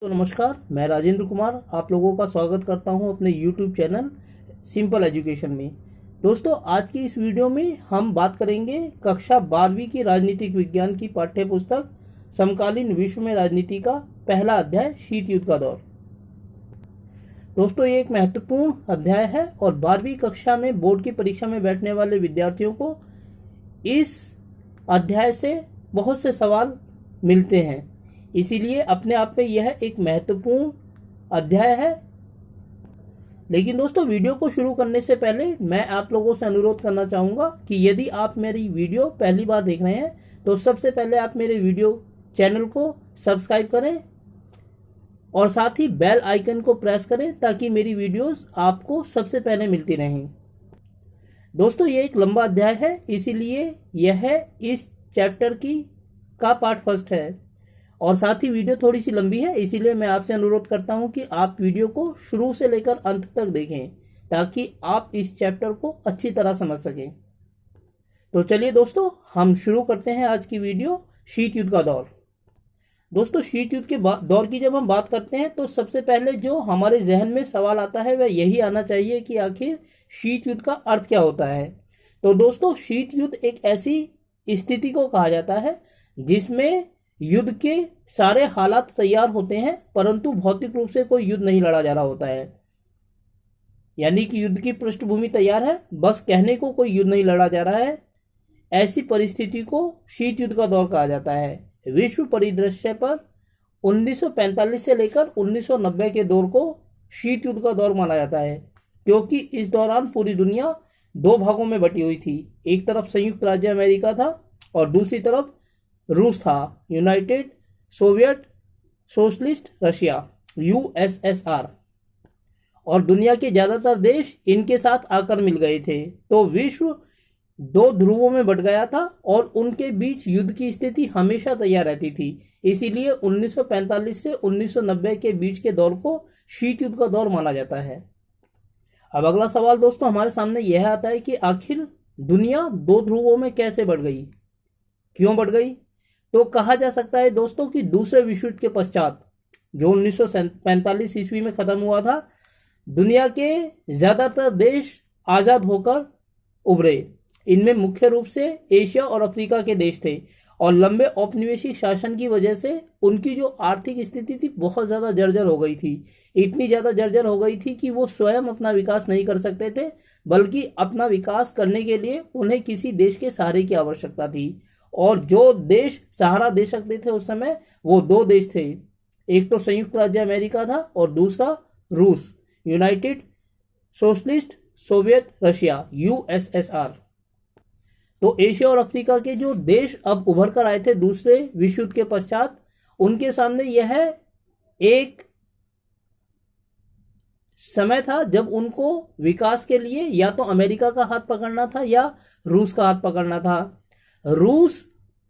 तो नमस्कार, मैं राजेंद्र कुमार आप लोगों का स्वागत करता हूं अपने YouTube चैनल सिंपल एजुकेशन में। दोस्तों, आज की इस वीडियो में हम बात करेंगे कक्षा 12वीं की राजनीतिक विज्ञान की पाठ्य पुस्तक समकालीन विश्व में राजनीति का पहला अध्याय शीत युद्ध का दौर। दोस्तों, ये एक महत्वपूर्ण अध्याय है और 12वीं कक्षा में बोर्ड की परीक्षा में बैठने वाले विद्यार्थियों को इस अध्याय से बहुत से सवाल मिलते हैं, इसीलिए अपने आप में यह एक महत्वपूर्ण अध्याय है। लेकिन दोस्तों, वीडियो को शुरू करने से पहले मैं आप लोगों से अनुरोध करना चाहूँगा कि यदि आप मेरी वीडियो पहली बार देख रहे हैं तो सबसे पहले आप मेरे वीडियो चैनल को सब्सक्राइब करें और साथ ही बेल आइकन को प्रेस करें ताकि मेरी वीडियोस आपको सबसे पहले मिलती रहें। दोस्तों, ये एक लंबा अध्याय है, इसीलिए यह इस चैप्टर का पार्ट फर्स्ट है और साथ ही वीडियो थोड़ी सी लंबी है, इसीलिए मैं आपसे अनुरोध करता हूं कि आप वीडियो को शुरू से लेकर अंत तक देखें ताकि आप इस चैप्टर को अच्छी तरह समझ सकें। तो चलिए दोस्तों, हम शुरू करते हैं आज की वीडियो शीत युद्ध का दौर। दोस्तों, शीत युद्ध के दौर की जब हम बात करते हैं तो सबसे पहले जो हमारे जहन में सवाल आता है वह यही आना चाहिए कि आखिर शीत युद्ध का अर्थ क्या होता है। तो दोस्तों, शीत युद्ध एक ऐसी स्थिति को कहा जाता है जिसमें युद्ध के सारे हालात तैयार होते हैं परंतु भौतिक रूप से कोई युद्ध नहीं लड़ा जा रहा होता है। यानी कि युद्ध की पृष्ठभूमि तैयार है, बस कहने को कोई युद्ध नहीं लड़ा जा रहा है। ऐसी परिस्थिति को शीत युद्ध का दौर कहा जाता है। विश्व परिदृश्य पर 1945 से लेकर 1990 के दौर को शीत युद्ध का दौर माना जाता है, क्योंकि इस दौरान पूरी दुनिया दो भागों में बटी हुई थी। एक तरफ संयुक्त राज्य अमेरिका था और दूसरी तरफ रूस था, United Soviet socialist Russia USSR, और दुनिया के ज्यादातर देश इनके साथ आकर मिल गए थे। तो विश्व दो ध्रुवों में बट गया था और उनके बीच युद्ध की स्थिति हमेशा तैयार रहती थी। इसीलिए 1945 से 1990 के बीच के दौर को शीत युद्ध का दौर माना जाता है। अब अगला सवाल दोस्तों हमारे सामने यह आता है कि आखिर दुनिया दो ध्रुवों में कैसे बढ़ गई, क्यों बढ़ गई। तो कहा जा सकता है दोस्तों कि दूसरे विश्व युद्ध के पश्चात जो 1945 ईस्वी में खत्म हुआ था, दुनिया के ज्यादातर देश आजाद होकर उभरे। इनमें मुख्य रूप से एशिया और अफ्रीका के देश थे और लंबे औपनिवेशिक शासन की वजह से उनकी जो आर्थिक स्थिति थी बहुत ज्यादा जर्जर हो गई थी। इतनी ज्यादा जर्जर हो गई थी कि वो स्वयं अपना विकास नहीं कर सकते थे, बल्कि अपना विकास करने के लिए उन्हें किसी देश के सहारे की आवश्यकता थी। और जो देश सहारा दे सकते थे उस समय वो दो देश थे, एक तो संयुक्त राज्य अमेरिका था और दूसरा रूस, United socialist Soviet Russia USSR. तो एशिया और अफ्रीका के जो देश अब उभर कर आए थे दूसरे विश्व युद्ध के पश्चात, उनके सामने यह एक समय था जब उनको विकास के लिए या तो अमेरिका का हाथ पकड़ना था या रूस का हाथ पकड़ना था। रूस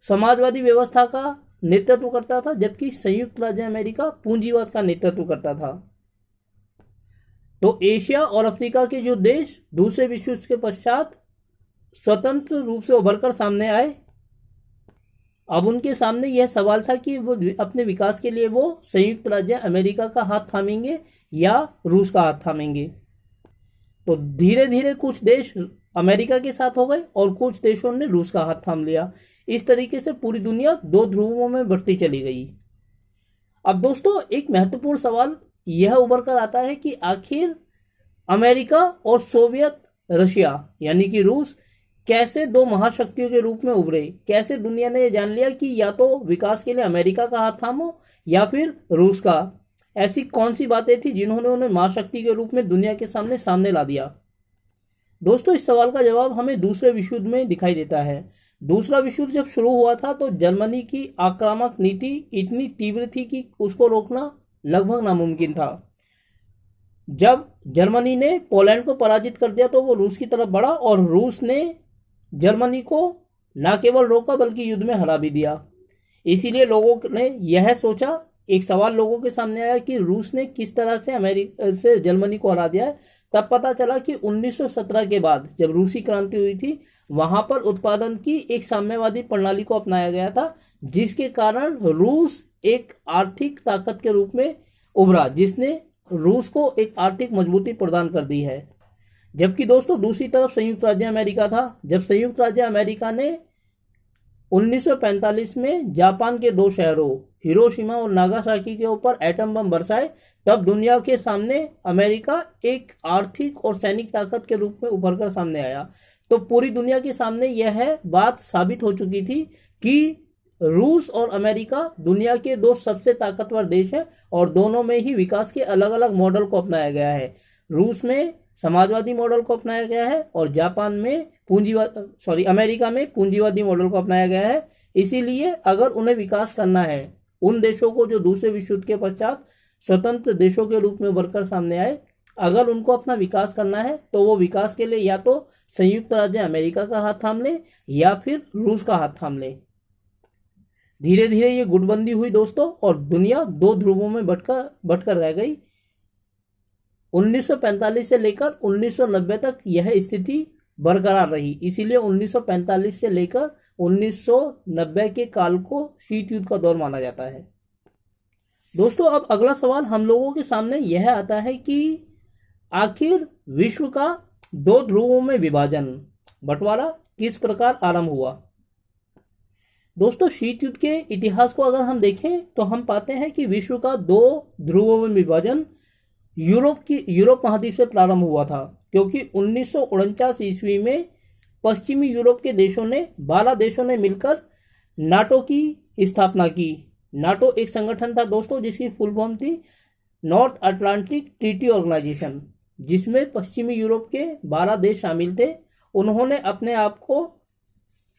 समाजवादी व्यवस्था का नेतृत्व करता था जबकि संयुक्त राज्य अमेरिका पूंजीवाद का नेतृत्व करता था। तो एशिया और अफ्रीका के जो देश दूसरे विश्व युद्ध के पश्चात स्वतंत्र रूप से उभरकर सामने आए, अब उनके सामने यह सवाल था कि वो अपने विकास के लिए वो संयुक्त राज्य अमेरिका का हाथ थामेंगे या रूस का हाथ थामेंगे। तो धीरे धीरे कुछ देश अमेरिका के साथ हो गए और कुछ देशों ने रूस का हाथ थाम लिया। इस तरीके से पूरी दुनिया दो ध्रुवों में बढ़ती चली गई। अब दोस्तों, एक महत्वपूर्ण सवाल यह उभर कर आता है कि आखिर अमेरिका और सोवियत रशिया यानी कि रूस कैसे दो महाशक्तियों के रूप में उभरे। कैसे दुनिया ने जान लिया कि या तो विकास के लिए अमेरिका का हाथ थामो या फिर रूस का। ऐसी कौन सी बातें थी जिन्होंने उन्हें महाशक्ति के रूप में दुनिया के सामने ला दिया। दोस्तों, इस सवाल का जवाब हमें दूसरे विश्व युद्ध में दिखाई देता है। दूसरा विश्व युद्ध जब शुरू हुआ था तो जर्मनी की आक्रामक नीति इतनी तीव्र थी कि उसको रोकना लगभग नामुमकिन था। जब जर्मनी ने पोलैंड को पराजित कर दिया तो वो रूस की तरफ बढ़ा और रूस ने जर्मनी को न केवल रोका बल्कि युद्ध में हरा भी दिया। इसीलिए लोगों ने यह सोचा, एक सवाल लोगों के सामने आया कि रूस ने किस तरह से अमेरिका से जर्मनी को हरा दिया है। तब पता चला कि 1917 के बाद जब रूसी क्रांति हुई थी वहां पर उत्पादन की एक साम्यवादी प्रणाली को अपनाया गया था, जिसके कारण रूस एक आर्थिक ताकत के रूप में उभरा, जिसने रूस को एक आर्थिक मजबूती प्रदान कर दी है। जबकि दोस्तों दूसरी तरफ संयुक्त राज्य अमेरिका था। जब संयुक्त राज्य अमेरिका ने 1945 में जापान के 2 शहरों हिरोशिमा और नागासाकी के ऊपर एटम बम बरसाए, तब दुनिया के सामने अमेरिका एक आर्थिक और सैनिक ताकत के रूप में उभर कर सामने आया। तो पूरी दुनिया के सामने यह बात साबित हो चुकी थी कि रूस और अमेरिका दुनिया के 2 सबसे ताकतवर देश हैं और दोनों में ही विकास के अलग अलग मॉडल को अपनाया गया है। रूस में समाजवादी मॉडल को अपनाया गया है और जापान में अमेरिका में पूंजीवादी मॉडल को अपनाया गया है। इसीलिए अगर उन्हें विकास करना है, उन देशों को जो दूसरे विश्व युद्ध के पश्चात स्वतंत्र देशों के रूप में उभरकर सामने आए, अगर उनको अपना विकास करना है तो वो विकास के लिए या तो संयुक्त राज्य अमेरिका का हाथ थाम ले या फिर रूस का हाथ थाम ले। धीरे धीरे ये गुटबंदी हुई दोस्तों और दुनिया 2 ध्रुवों में बटकर रह गई। 1945 से लेकर 1990 तक यह स्थिति बरकरार रही। इसीलिए 1945 से लेकर 1990 के काल को शीत युद्ध का दौर माना जाता है। दोस्तों अब अगला सवाल हम लोगों के सामने यह आता है कि आखिर विश्व का 2 ध्रुवों में विभाजन, बंटवारा किस प्रकार आरंभ हुआ। दोस्तों शीत युद्ध के इतिहास को अगर हम देखें तो हम पाते हैं कि विश्व का 2 ध्रुवों में विभाजन यूरोप महाद्वीप से प्रारंभ हुआ था, क्योंकि 1949 ईस्वी में पश्चिमी यूरोप के 12 देशों ने मिलकर नाटो की स्थापना की। नाटो एक संगठन था दोस्तों जिसकी फुल फॉर्म थी नॉर्थ अटलांटिक ट्रीटी ऑर्गेनाइजेशन, जिसमें पश्चिमी यूरोप के 12 देश शामिल थे। उन्होंने अपने आप को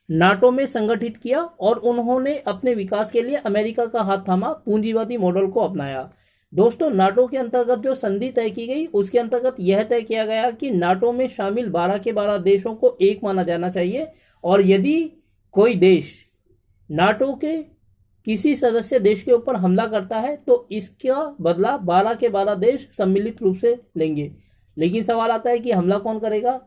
नाटो में संगठित किया और उन्होंने अपने विकास के लिए अमेरिका का हाथ थामा, पूंजीवादी मॉडल को अपनाया। दोस्तों नाटो के अंतर्गत जो संधि तय की गई उसके अंतर्गत यह तय किया गया कि नाटो में शामिल 12 के 12 देशों को एक माना जाना चाहिए और यदि कोई देश नाटो के किसी सदस्य देश के ऊपर हमला करता है तो इसका बदला 12 के 12 देश सम्मिलित रूप से लेंगे। लेकिन सवाल आता है कि हमला कौन करेगा।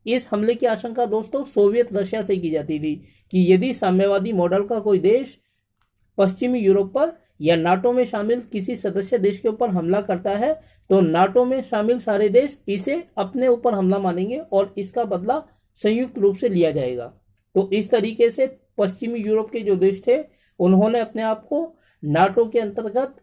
इस हमले की आशंका दोस्तों सोवियत रशिया से की जाती थी कि यदि साम्यवादी मॉडल का कोई देश पश्चिमी यूरोप पर या नाटो में शामिल किसी सदस्य देश के ऊपर हमला करता है तो नाटो में शामिल सारे देश इसे अपने ऊपर हमला मानेंगे और इसका बदला संयुक्त रूप से लिया जाएगा। तो इस तरीके से पश्चिमी यूरोप के जो देश थे उन्होंने अपने आप को नाटो के अंतर्गत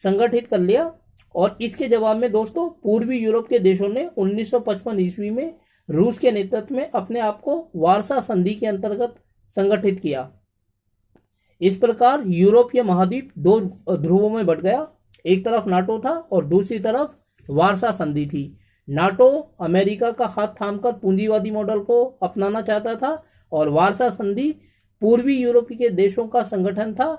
संगठित कर लिया और इसके जवाब में दोस्तों पूर्वी यूरोप के देशों ने 1955 ईस्वी में रूस के नेतृत्व में अपने आप को वार्सा संधि के अंतर्गत संगठित किया। इस प्रकार यूरोपीय महाद्वीप 2 ध्रुवों में बंट गया। एक तरफ नाटो था और दूसरी तरफ वार्सा संधि थी। नाटो अमेरिका का हाथ थामकर पूंजीवादी मॉडल को अपनाना चाहता था और वार्सा संधि पूर्वी यूरोप के देशों का संगठन था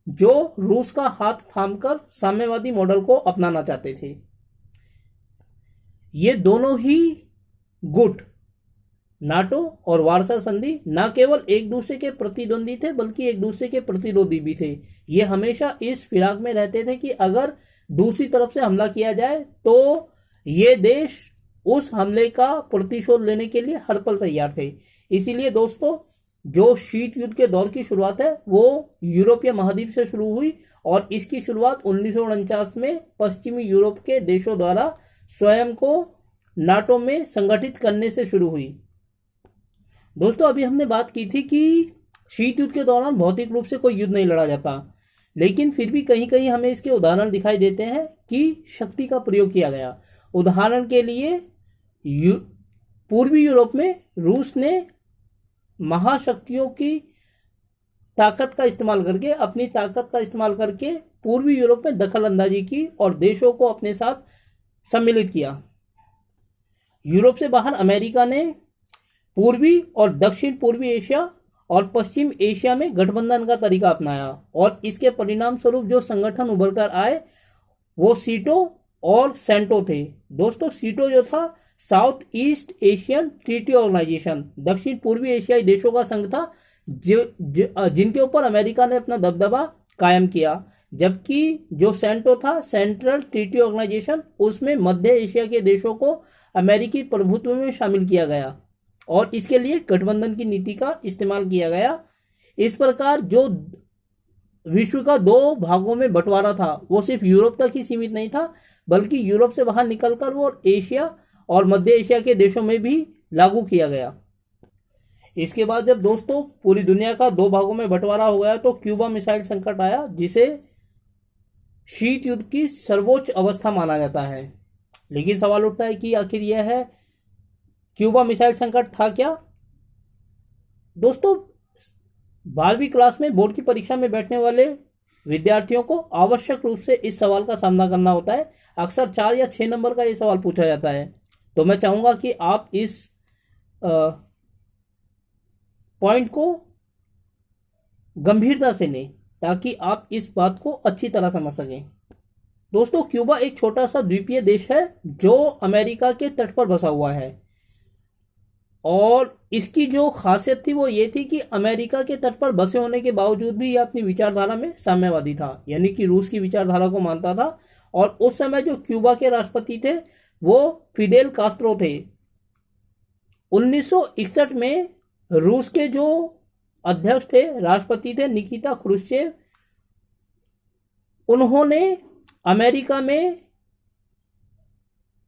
जो रूस का हाथ थामकर साम्यवादी मॉडल को अपनाना चाहते थे। ये दोनों ही गुट नाटो और वार्सा संधि न केवल एक दूसरे के प्रतिद्वंदी थे बल्कि एक दूसरे के प्रतिरोधी भी थे। ये हमेशा इस फिराक में रहते थे कि अगर दूसरी तरफ से हमला किया जाए तो ये देश उस हमले का प्रतिशोध लेने के लिए हर पल तैयार थे। इसीलिए दोस्तों जो शीत युद्ध के दौर की शुरुआत है वो यूरोपीय महाद्वीप से शुरू हुई और इसकी शुरुआत 1949 में पश्चिमी यूरोप के देशों द्वारा स्वयं को नाटो में संगठित करने से शुरू हुई। दोस्तों अभी हमने बात की थी कि शीत युद्ध के दौरान भौतिक रूप से कोई युद्ध नहीं लड़ा जाता, लेकिन फिर भी कहीं कहीं हमें इसके उदाहरण दिखाई देते हैं कि शक्ति का प्रयोग किया गया। उदाहरण के लिए पूर्वी यूरोप में रूस ने महाशक्तियों की ताकत का इस्तेमाल करके अपनी ताकत का इस्तेमाल करके पूर्वी यूरोप में दखल अंदाजी की और देशों को अपने साथ सम्मिलित किया। यूरोप से बाहर अमेरिका ने पूर्वी और दक्षिण पूर्वी एशिया और पश्चिम एशिया में गठबंधन का तरीका अपनाया और इसके परिणाम स्वरूप जो संगठन उभर कर आए वो सीटो और सेंटो थे। दोस्तों सीटो जो था South East Asian Treaty Organisation, दक्षिण पूर्वी एशियाई देशों का संघ था जिनके ऊपर अमेरिका ने अपना दबदबा कायम किया। जबकि जो सेंटो था सेंट्रल ट्रीटी ऑर्गेनाइजेशन, उसमें मध्य एशिया के देशों को अमेरिकी प्रभुत्व में शामिल किया गया और इसके लिए गठबंधन की नीति का इस्तेमाल किया गया। इस प्रकार जो विश्व का दो भागों में बंटवारा था वो सिर्फ यूरोप तक ही सीमित नहीं था, बल्कि यूरोप से बाहर निकलकर वो एशिया और मध्य एशिया के देशों में भी लागू किया गया। इसके बाद जब दोस्तों पूरी दुनिया का दो भागों में बंटवारा हो गया तो क्यूबा मिसाइल संकट आया, जिसे शीत युद्ध की सर्वोच्च अवस्था माना जाता है। लेकिन सवाल उठता है कि आखिर यह है क्यूबा मिसाइल संकट था क्या? दोस्तों 12वीं क्लास में बोर्ड की परीक्षा में बैठने वाले विद्यार्थियों को आवश्यक रूप से इस सवाल का सामना करना होता है। अक्सर 4 या 6 नंबर का यह सवाल पूछा जाता है। तो मैं चाहूंगा कि आप इस पॉइंट को गंभीरता से लें ताकि आप इस बात को अच्छी तरह समझ सकें। दोस्तों क्यूबा एक छोटा सा द्वीपीय देश है जो अमेरिका के तट पर बसा हुआ है, और इसकी जो खासियत थी वो ये थी कि अमेरिका के तट पर बसे होने के बावजूद भी यह अपनी विचारधारा में साम्यवादी था, यानी कि रूस की विचारधारा को मानता था। और उस समय जो क्यूबा के राष्ट्रपति थे वो फिडेल कास्त्रो थे। 1961 में रूस के जो अध्यक्ष थे, राष्ट्रपति थे निकिता क्रुश्चेव, उन्होंने अमेरिका में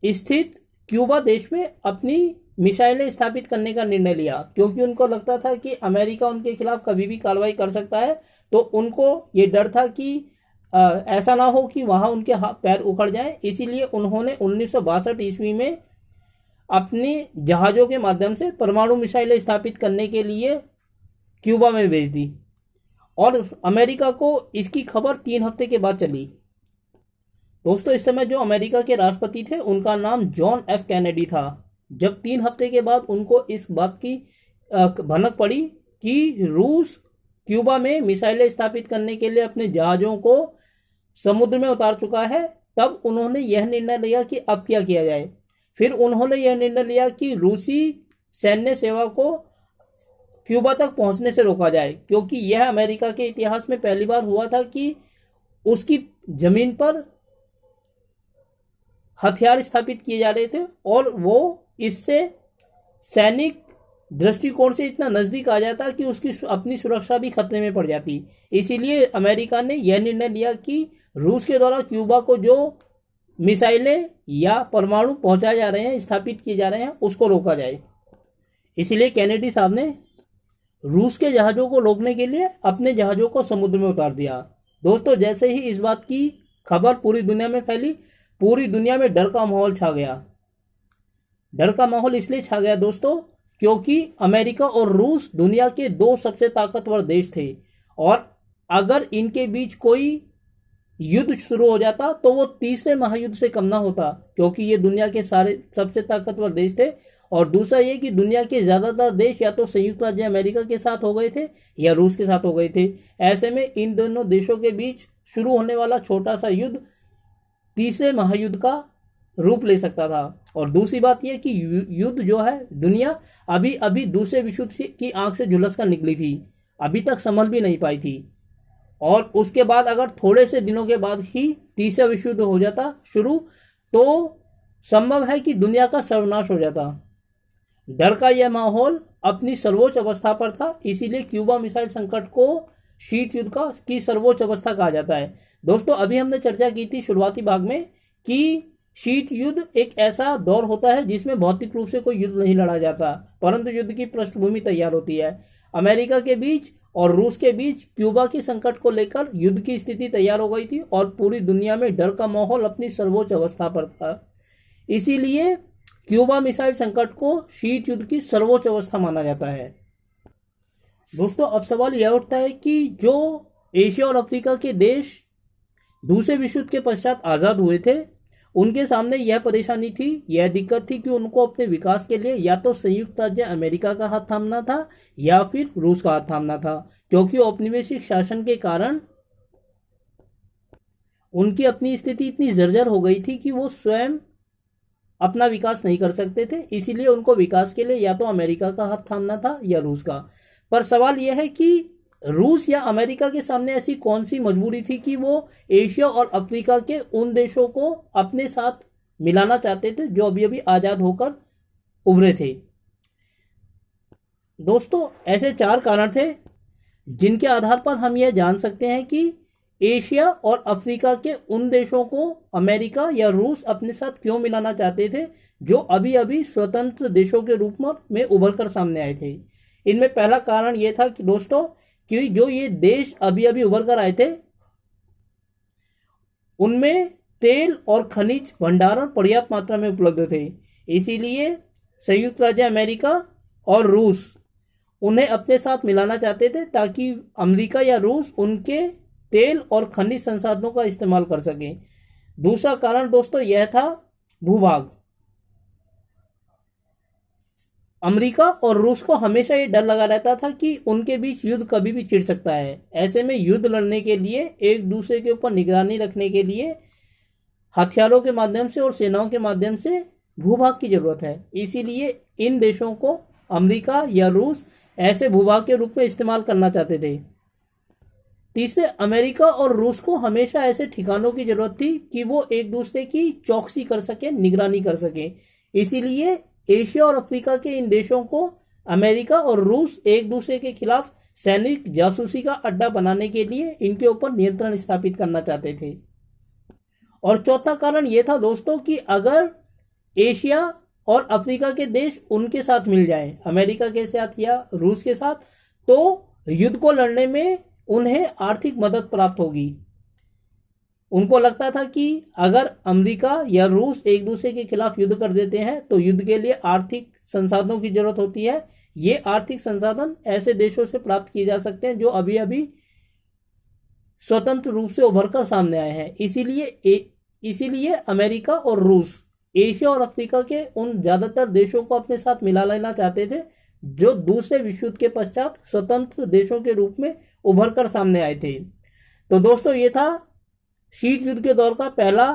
स्थित क्यूबा देश में अपनी मिसाइलें स्थापित करने का निर्णय लिया, क्योंकि उनको लगता था कि अमेरिका उनके खिलाफ कभी भी कार्रवाई कर सकता है। तो उनको ये डर था कि ऐसा ना हो कि वहां उनके पैर उखड़ जाएं। इसीलिए उन्होंने 1962 ईस्वी में अपनी जहाज़ों के माध्यम से परमाणु मिसाइलें स्थापित करने के लिए क्यूबा में भेज दी, और अमेरिका को इसकी खबर 3 हफ्ते के बाद चली। दोस्तों इस समय जो अमेरिका के राष्ट्रपति थे उनका नाम जॉन एफ कैनेडी था। जब 3 हफ्ते के बाद उनको इस बात की भनक पड़ी कि रूस क्यूबा में मिसाइलें स्थापित करने के लिए अपने जहाज़ों को समुद्र में उतार चुका है, तब उन्होंने यह निर्णय लिया कि अब क्या किया जाए। फिर उन्होंने यह निर्णय लिया कि रूसी सैन्य सेवा को क्यूबा तक पहुंचने से रोका जाए, क्योंकि यह अमेरिका के इतिहास में पहली बार हुआ था कि उसकी जमीन पर हथियार स्थापित किए जा रहे थे और वो इससे सैनिक दृष्टिकोण से इतना नजदीक आ जाता कि उसकी अपनी सुरक्षा भी खतरे में पड़ जाती। इसीलिए अमेरिका ने यह निर्णय लिया कि रूस के द्वारा क्यूबा को जो मिसाइलें या परमाणु पहुंचाए जा रहे हैं, स्थापित किए जा रहे हैं, उसको रोका जाए। इसीलिए कैनेडी साहब ने रूस के जहाज़ों को रोकने के लिए अपने जहाज़ों को समुद्र में उतार दिया। दोस्तों जैसे ही इस बात की खबर पूरी दुनिया में फैली, पूरी दुनिया में डर का माहौल छा गया। डर का माहौल इसलिए छा गया दोस्तों क्योंकि अमेरिका और रूस दुनिया के 2 सबसे ताकतवर देश थे, और अगर इनके बीच कोई युद्ध शुरू हो जाता तो वो तीसरे महायुद्ध से कम ना होता, क्योंकि ये दुनिया के सारे सबसे ताकतवर देश थे। और दूसरा ये कि दुनिया के ज्यादातर देश या तो संयुक्त राज्य अमेरिका के साथ हो गए थे या रूस के साथ हो गए थे। ऐसे में इन दोनों देशों के बीच शुरू होने वाला छोटा सा युद्ध तीसरे महायुद्ध का रूप ले सकता था। और दूसरी बात यह कि युद्ध जो है, दुनिया अभी अभी दूसरे विश्व युद्ध की आंख से झुलस कर निकली थी, अभी तक संभल भी नहीं पाई थी। और उसके बाद अगर थोड़े से दिनों के बाद ही तीसरा विश्व युद्ध हो जाता शुरू, तो संभव है कि दुनिया का सर्वनाश हो जाता। डर का यह माहौल अपनी सर्वोच्च अवस्था पर था, इसीलिए क्यूबा मिसाइल संकट को शीत युद्ध की सर्वोच्च अवस्था कहा जाता है। दोस्तों अभी हमने चर्चा की थी शुरुआती भाग में कि शीत युद्ध एक ऐसा दौर होता है जिसमें भौतिक रूप से कोई युद्ध नहीं लड़ा जाता, परंतु युद्ध की पृष्ठभूमि तैयार होती है। अमेरिका के बीच और रूस के बीच क्यूबा की संकट को लेकर युद्ध की स्थिति तैयार हो गई थी और पूरी दुनिया में डर का माहौल अपनी सर्वोच्च अवस्था पर था। इसीलिए क्यूबा मिसाइल संकट को शीत युद्ध की सर्वोच्च अवस्था माना जाता है। दोस्तों अब सवाल यह उठता है कि जो एशिया और अफ्रीका के देश दूसरे विश्व युद्ध के पश्चात आज़ाद हुए थे, उनके सामने यह परेशानी थी, यह दिक्कत थी कि उनको अपने विकास के लिए या तो संयुक्त राज्य अमेरिका का हाथ थामना था या फिर रूस का हाथ थामना था, क्योंकि औपनिवेशिक शासन के कारण उनकी अपनी स्थिति इतनी जर्जर हो गई थी कि वो स्वयं अपना विकास नहीं कर सकते थे। इसीलिए उनको विकास के लिए या तो अमेरिका का हाथ थामना था या रूस का। पर सवाल यह है कि रूस या अमेरिका के सामने ऐसी कौन सी मजबूरी थी कि वो एशिया और अफ्रीका के उन देशों को अपने साथ मिलाना चाहते थे जो अभी अभी आजाद होकर उभरे थे। दोस्तों ऐसे 4 कारण थे जिनके आधार पर हम यह जान सकते हैं कि एशिया और अफ्रीका के उन देशों को अमेरिका या रूस अपने साथ क्यों मिलाना चाहते थे जो अभी अभी स्वतंत्र देशों के रूप में उभर कर सामने आए थे। इनमें पहला कारण यह था कि दोस्तों कि जो ये देश अभी अभी उभर कर आए थे उनमें तेल और खनिज भंडारण पर्याप्त मात्रा में उपलब्ध थे, इसीलिए संयुक्त राज्य अमेरिका और रूस उन्हें अपने साथ मिलाना चाहते थे ताकि अमेरिका या रूस उनके तेल और खनिज संसाधनों का इस्तेमाल कर सके। दूसरा कारण दोस्तों यह था भूभाग। अमेरिका और रूस को हमेशा ये डर लगा रहता था कि उनके बीच युद्ध कभी भी छिड़ सकता है। ऐसे में युद्ध लड़ने के लिए एक दूसरे के ऊपर निगरानी रखने के लिए हथियारों के माध्यम से और सेनाओं के माध्यम से भूभाग की जरूरत है, इसीलिए इन देशों को अमेरिका या रूस ऐसे भूभाग के रूप में इस्तेमाल करना चाहते थे। तीसरे, अमेरिका और रूस को हमेशा ऐसे ठिकानों की जरूरत थी कि वो एक दूसरे की चौकसी कर सके, निगरानी कर सके, इसीलिए एशिया और अफ्रीका के इन देशों को अमेरिका और रूस एक दूसरे के खिलाफ सैनिक जासूसी का अड्डा बनाने के लिए इनके ऊपर नियंत्रण स्थापित करना चाहते थे। और चौथा कारण यह था दोस्तों कि अगर एशिया और अफ्रीका के देश उनके साथ मिल जाएं, अमेरिका के साथ या रूस के साथ, तो युद्ध को लड़ने में उन्हें आर्थिक मदद प्राप्त होगी। उनको लगता था कि अगर अमेरिका या रूस एक दूसरे के खिलाफ युद्ध कर देते हैं तो युद्ध के लिए आर्थिक संसाधनों की जरूरत होती है। ये आर्थिक संसाधन ऐसे देशों से प्राप्त किए जा सकते हैं जो अभी अभी स्वतंत्र रूप से उभर कर सामने आए हैं। इसीलिए अमेरिका और रूस एशिया और अफ्रीका के उन ज्यादातर देशों को अपने साथ मिला लेना चाहते थे जो दूसरे विश्व युद्ध के पश्चात स्वतंत्र देशों के रूप में उभर कर सामने आए थे। तो दोस्तों ये था शीत युद्ध के दौर का पहला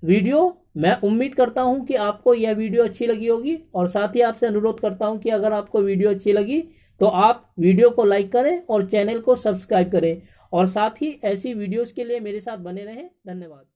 वीडियो। मैं उम्मीद करता हूं कि आपको यह वीडियो अच्छी लगी होगी और साथ ही आपसे अनुरोध करता हूं कि अगर आपको वीडियो अच्छी लगी तो आप वीडियो को लाइक करें और चैनल को सब्सक्राइब करें और साथ ही ऐसी वीडियोस के लिए मेरे साथ बने रहें। धन्यवाद।